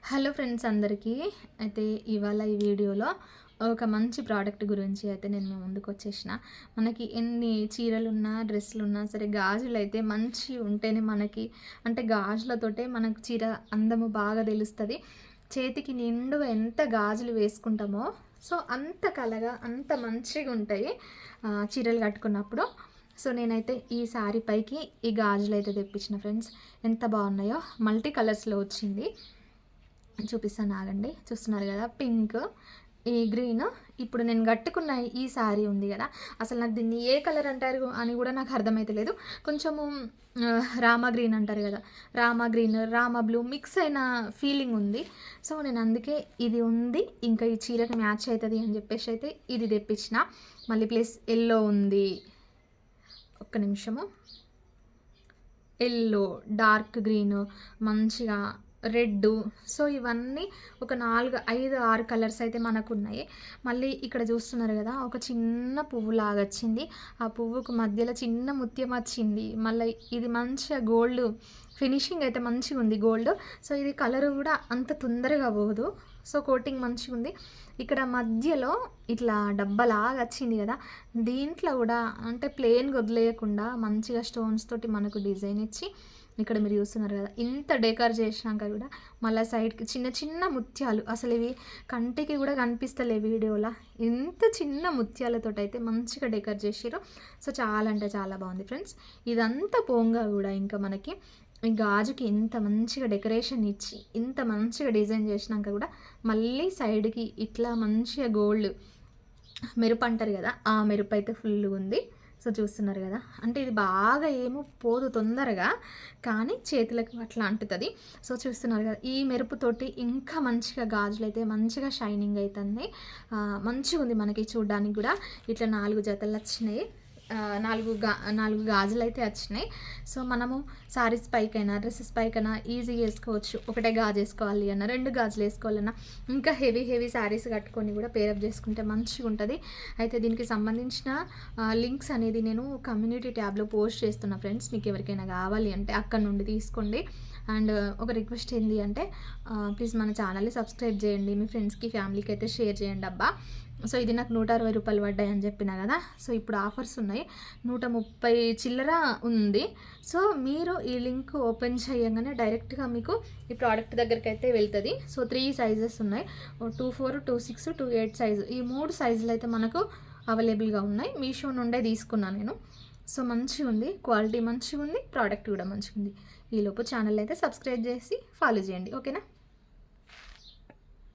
Hello friends అందరికీ. అయితే ఇవాళ ఈ వీడియోలో ఒక మంచి ప్రోడక్ట్ గురించి అయితే నేను మీ ముందుకు వచ్చేసిన. మనకి ఎన్ని చీరలున్నా, డ్రెస్సులున్నా సరే గాజులైతే మంచి ఉంటేనే మనకి అంటే గాజులతోటే మనకు చీర అందము బాగా తెలుస్తుంది. చేతికి నిండుగా ఎంత గాజులు వేసుకుంటామో సో అంత కలగా అంత మంచిగా ఉంటాయి చీరలు కట్టుకున్నప్పుడు. సో నేనైతే ఈ శారీ పైకి ఈ గాజులు అయితే తెప్పించిన ఫ్రెండ్స్. ఎంత బాగున్నాయో, మల్టీ కలర్స్లో వచ్చింది. చూపిస్తాను ఆగండి. చూస్తున్నారు కదా, పింక్, ఈ గ్రీన్. ఇప్పుడు నేను కట్టుకున్న ఈ శారీ ఉంది కదా, అసలు నాకు దీన్ని ఏ కలర్ అంటారు అని కూడా నాకు అర్థమైతలేదు. కొంచెము రామా గ్రీన్ అంటారు కదా, Rama green, Rama blue mix అయిన ఫీలింగ్ ఉంది. సో నేను అందుకే ఇది ఉంది, ఇంకా ఈ చీరకి మ్యాచ్ అవుతుంది అని చెప్పేసి అయితే ఇది తెప్పించిన. మళ్ళీ ప్లస్ ఎల్లో ఉంది, ఒక్క నిమిషము. ఎల్లో, డార్క్ గ్రీన్, మంచిగా రెడ్. సో ఇవన్నీ ఒక 4, 5, 6 కలర్స్ అయితే మనకు ఉన్నాయి. మళ్ళీ ఇక్కడ చూస్తున్నారు కదా, ఒక చిన్న పువ్వు లాగా వచ్చింది. ఆ పువ్వుకు మధ్యలో చిన్న ముత్యం వచ్చింది. మళ్ళీ ఇది మంచిగా గోల్డ్ ఫినిషింగ్ అయితే మంచిగా ఉంది, గోల్డ్. సో ఇది కలర్ కూడా అంత తొందరగా పోదు. సో కోటింగ్ మంచిగా ఉంది. ఇక్కడ మధ్యలో ఇట్లా డబ్బలాగా వచ్చింది కదా, దీంట్లో కూడా అంటే ప్లెయిన్గా వదిలేయకుండా మంచిగా స్టోన్స్ తోటి మనకు డిజైన్ ఇచ్చి, ఇక్కడ మీరు చూస్తున్నారు కదా, ఇంత డెకర్ చేసినాక కూడా మళ్ళీ సైడ్కి చిన్న చిన్న ముత్యాలు, అసలు ఇవి కంటికి కూడా కనిపిస్తలే వీడియోలో. ఇంత చిన్న ముత్యాలతో అయితే మంచిగా డెకర్ చేసారు. సో చాలా అంటే చాలా బాగుంది ఫ్రెండ్స్. ఇదంతా పోంగా కూడా ఇంకా మనకి ఈ గాజుకి ఇంత మంచిగా డెకరేషన్ ఇచ్చి ఇంత మంచిగా డిజైన్ చేసినాక కూడా మళ్ళీ సైడ్కి ఇట్లా మంచిగా గోల్డ్ మెరుపు అంటారు కదా, ఆ మెరుపు అయితే ఫుల్ ఉంది. సో చూస్తున్నారు కదా, అంటే ఇది బాగా ఏమో పోదు తొందరగా, కానీ చేతులకు అట్లా అంటుతుంది. సో చూస్తున్నారు కదా, ఈ మెరుపుతోటి ఇంకా మంచిగా గాజులు అయితే మంచిగా షైనింగ్ అవుతుంది. మంచిగా ఉంది మనకి చూడడానికి కూడా. ఇట్లా 4 జతలు వచ్చినాయి, 4 గాజులు అయితే వచ్చినాయి. సో మనము శారీస్ పైకైనా డ్రెస్సెస్ పైకైనా ఈజీగా వేసుకోవచ్చు. ఒకటే గాజు వేసుకోవాలి అన్న, 2 గాజులు వేసుకోవాలన్నా, ఇంకా హెవీ శారీస్ కట్టుకొని కూడా పేరప్ చేసుకుంటే మంచిగా ఉంటుంది. అయితే దీనికి సంబంధించిన లింక్స్ అనేది నేను కమ్యూనిటీ ట్యాబ్లో పోస్ట్ చేస్తున్నా ఫ్రెండ్స్. మీకు ఎవరికైనా కావాలి అంటే అక్కడ నుండి తీసుకోండి. అండ్ ఒక రిక్వెస్ట్ ఏంటి అంటే, ప్లీజ్ మన ఛానల్ని సబ్స్క్రైబ్ చేయండి, మీ ఫ్రెండ్స్కి ఫ్యామిలీకి అయితే షేర్ చేయండి అబ్బా. సో ఇది నాకు 160 రూపాయలు పడ్డాయి అని చెప్పిన కదా. సో ఇప్పుడు ఆఫర్స్ ఉన్నాయి, 130 చిల్లర ఉంది. సో మీరు ఈ లింక్ ఓపెన్ చేయగానే డైరెక్ట్గా మీకు ఈ ప్రోడక్ట్ దగ్గరికి అయితే వెళ్తుంది. సో 3 సైజెస్ ఉన్నాయి, 24, 26, 28 సైజు. ఈ 3 సైజులు అయితే మనకు అవైలబుల్గా ఉన్నాయి. మీషో నుండే తీసుకున్నాను నేను. సో మంచిగా ఉంది, క్వాలిటీ మంచిగా ఉంది, ప్రోడక్ట్ కూడా మంచిగా ఉంది. ఈలోపు ఛానల్ అయితే సబ్స్క్రైబ్ చేసి ఫాలో చేయండి, ఓకేనా.